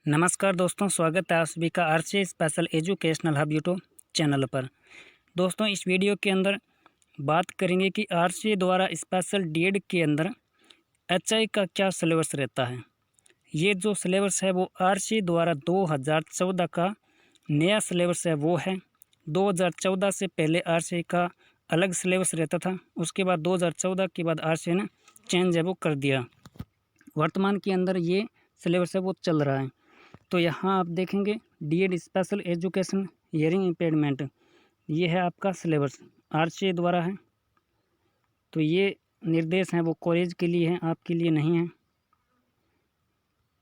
नमस्कार दोस्तों, स्वागत है आप सभी का RC special educational hub YouTube channel पर। दोस्तों, इस वीडियो के अंदर बात करेंगे कि आरसी द्वारा स्पेशल डीएड के अंदर एचआई का क्या सिलेबस रहता है। ये जो सिलेबस है वो आरसी द्वारा 2014 का नया सिलेबस है वो है। 2014 से पहले आरसी का अलग सिलेबस रहता था, उसके बाद 2014 के बाद आरसी ने चेंज है वो कर दिया। वर्तमान के अंदर ये सिलेबस है वो चल रहा है। तो यहाँ आप देखेंगे D Ed special education hearing impairment, ये है आपका सिलेबस आरसीए द्वारा है। तो ये निर्देश हैं वो कॉलेज के लिए हैं, आपके लिए नहीं है।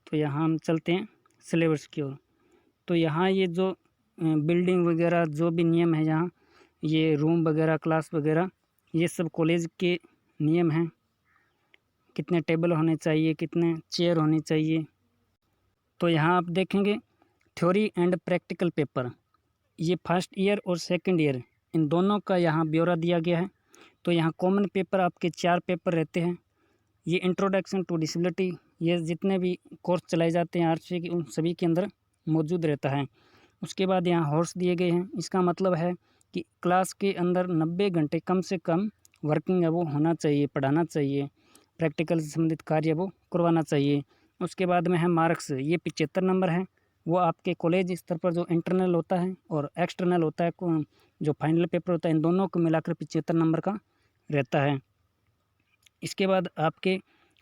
तो यहाँ हम चलते हैं सिलेबस की ओर। तो यहाँ ये जो बिल्डिंग वगैरह जो भी नियम है, यहाँ ये रूम वगैरह क्लास वगैरह ये सब कॉलेज के नियम हैं। कितने टेबल होने चाहिए, कितने चेयर होने चाहिए। तो यहाँ आप देखेंगे थ्योरी एंड प्रैक्टिकल पेपर, ये फर्स्ट ईयर और सेकंड ईयर इन दोनों का यहाँ ब्यौरा दिया गया है। तो यहाँ कॉमन पेपर आपके 4 पेपर रहते हैं। ये इंट्रोडक्शन टू डिसेबिलिटी, ये जितने भी कोर्स चलाए जाते हैं आरसी के उन सभी के अंदर मौजूद रहता है। उसके बाद यहाँ हॉर्स दिए गए हैं। इसका मतलब है कि क्लास के अंदर 90 घंटे कम से कम वर्किंग है वो होना चाहिए, पढ़ाना चाहिए, प्रैक्टिकल से संबंधित कार्य वो करवाना चाहिए। उसके बाद में है मार्क्स, ये 75 नंबर है। वो आपके कॉलेज स्तर पर जो इंटरनल होता है और एक्सटर्नल होता है, जो फाइनल पेपर होता है, इन दोनों को मिलाकर 75 नंबर का रहता है। इसके बाद आपके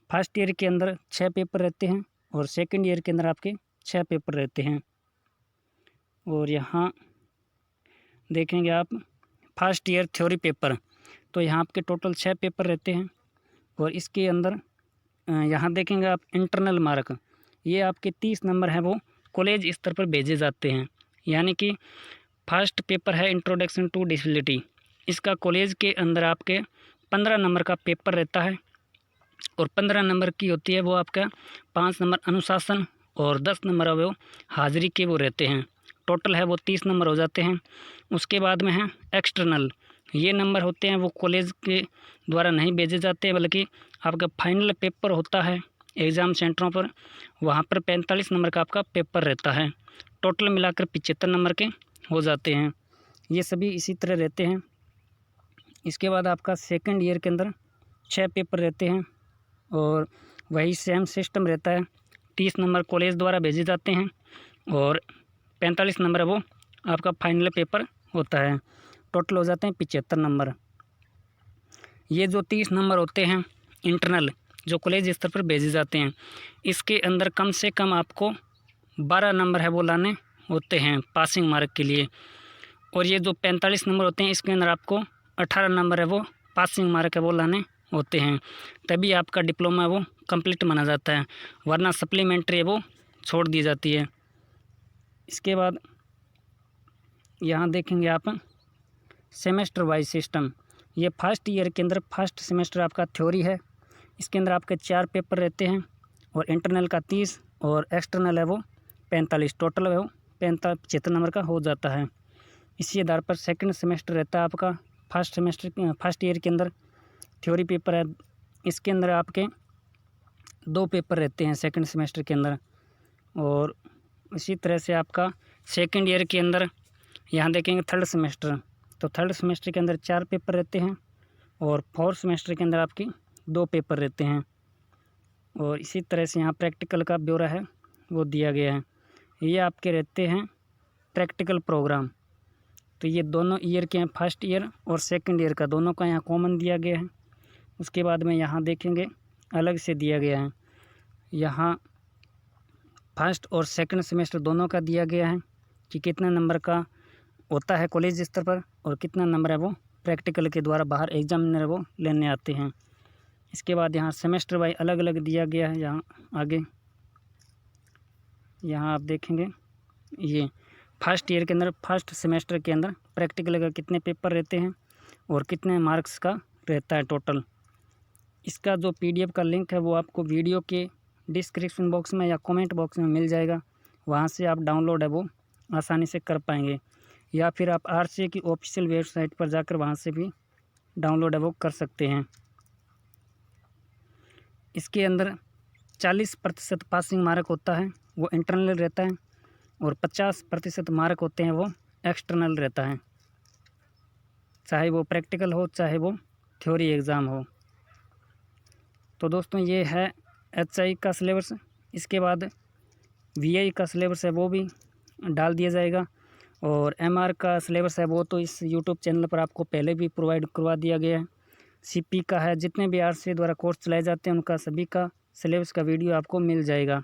फर्स्ट ईयर के अंदर 6 पेपर रहते हैं और सेकंड ईयर के अंदर आपके 6 पेपर रहते हैं। और यहाँ देखेंगे आप फर्स्ट ईयर थ्योरी पेपर, तो यहाँ आपके टोटल 6 पेपर रहते हैं। और इसके अंदर यहाँ देखेंगे आप इंटरनल मार्क, ये आपके 30 नंबर है वो कॉलेज स्तर पर भेजे जाते हैं। यानी कि फर्स्ट पेपर है इंट्रोडक्शन टू डिसेबिलिटी, इसका कॉलेज के अंदर आपके 15 नंबर का पेपर रहता है। और 15 नंबर की होती है वो आपका 5 नंबर अनुशासन और 10 नंबर वो हाजिरी के वो रहते हैं। टोटल है वो 30 नंबर हो जाते हैं। उसके बाद में है एक्सटर्नल, ये नंबर होते हैं वो कॉलेज के द्वारा नहीं भेजे जाते, बल्कि आपका फाइनल पेपर होता है एग्ज़ाम सेंटरों पर, वहाँ पर 45 नंबर का आपका पेपर रहता है। टोटल मिलाकर 75 नंबर के हो जाते हैं। ये सभी इसी तरह रहते हैं। इसके बाद आपका सेकंड ईयर के अंदर 6 पेपर रहते हैं और वही सेम सिस्टम रहता है। 30 नंबर कॉलेज द्वारा भेजे जाते हैं और 45 नंबर वो आपका फाइनल पेपर होता है। टोटल हो जाते हैं 75 नंबर। ये जो 30 नंबर होते हैं इंटरनल, जो कॉलेज स्तर पर भेजे जाते हैं, इसके अंदर कम से कम आपको 12 नंबर है वो लाने होते हैं पासिंग मार्क के लिए। और ये जो 45 नंबर होते हैं इसके अंदर आपको 18 नंबर है वो पासिंग मार्क है वो लाने होते हैं, तभी आपका डिप्लोमा वो कंप्लीट माना जाता है, वरना सप्लीमेंट्री वो छोड़ दी जाती है। इसके बाद यहाँ देखेंगे आप सेमेस्टर वाइज सिस्टम, ये फर्स्ट ईयर के अंदर फर्स्ट सेमेस्टर आपका थ्योरी है, इसके अंदर आपके 4 पेपर रहते हैं और इंटरनल का 30 और एक्सटर्नल है वो 45, टोटल है वो 75 नंबर का हो जाता है। इसी आधार पर सेकंड सेमेस्टर रहता है आपका। फर्स्ट ईयर के अंदर थ्योरी पेपर है, इसके अंदर आपके 2 पेपर रहते हैं सेकंड सेमेस्टर के अंदर। और इसी तरह से आपका सेकंड ईयर के अंदर यहाँ देखेंगे थर्ड सेमेस्टर, तो थर्ड सेमेस्टर के अंदर 4 पेपर रहते हैं और फोर्थ सेमेस्टर के अंदर आपकी 2 पेपर रहते हैं। और इसी तरह से यहाँ प्रैक्टिकल का ब्यौरा है वो दिया गया है। ये आपके रहते हैं प्रैक्टिकल प्रोग्राम, तो ये दोनों ईयर के हैं, फर्स्ट ईयर और सेकंड ईयर का दोनों का यहाँ कॉमन दिया गया है। उसके बाद में यहाँ देखेंगे अलग से दिया गया है, यहाँ फर्स्ट और सेकंड सेमेस्टर दोनों का दिया गया है कि कितना नंबर का होता है कॉलेज स्तर पर और कितना नंबर है वो प्रैक्टिकल के द्वारा बाहर एग्जामिनर वो लेने आते हैं। इसके बाद यहाँ सेमेस्टर वाइज अलग अलग दिया गया है। यहाँ आगे यहाँ आप देखेंगे ये फर्स्ट ईयर के अंदर फर्स्ट सेमेस्टर के अंदर प्रैक्टिकल का कितने पेपर रहते हैं और कितने मार्क्स का रहता है टोटल। इसका जो PDF का लिंक है वो आपको वीडियो के डिस्क्रिप्शन बॉक्स में या कमेंट बॉक्स में मिल जाएगा, वहाँ से आप डाउनलोड है वो आसानी से कर पाएंगे, या फिर आप आरसीए की ऑफिशियल वेबसाइट पर जाकर वहाँ से भी डाउनलोड है वो कर सकते हैं। इसके अंदर 40% पासिंग मार्क होता है वो इंटरनल रहता है और 50% मार्क होते हैं वो एक्सटर्नल रहता है, चाहे वो प्रैक्टिकल हो चाहे वो थ्योरी एग्ज़ाम हो। तो दोस्तों ये है HI का सिलेबस। इसके बाद VI का सिलेबस है वो भी डाल दिया जाएगा, और MR का सिलेबस है वो तो इस YouTube चैनल पर आपको पहले भी प्रोवाइड करवा दिया गया है। CP का है, जितने भी RCA द्वारा कोर्स चलाए जाते हैं उनका सभी का सिलेबस का वीडियो आपको मिल जाएगा।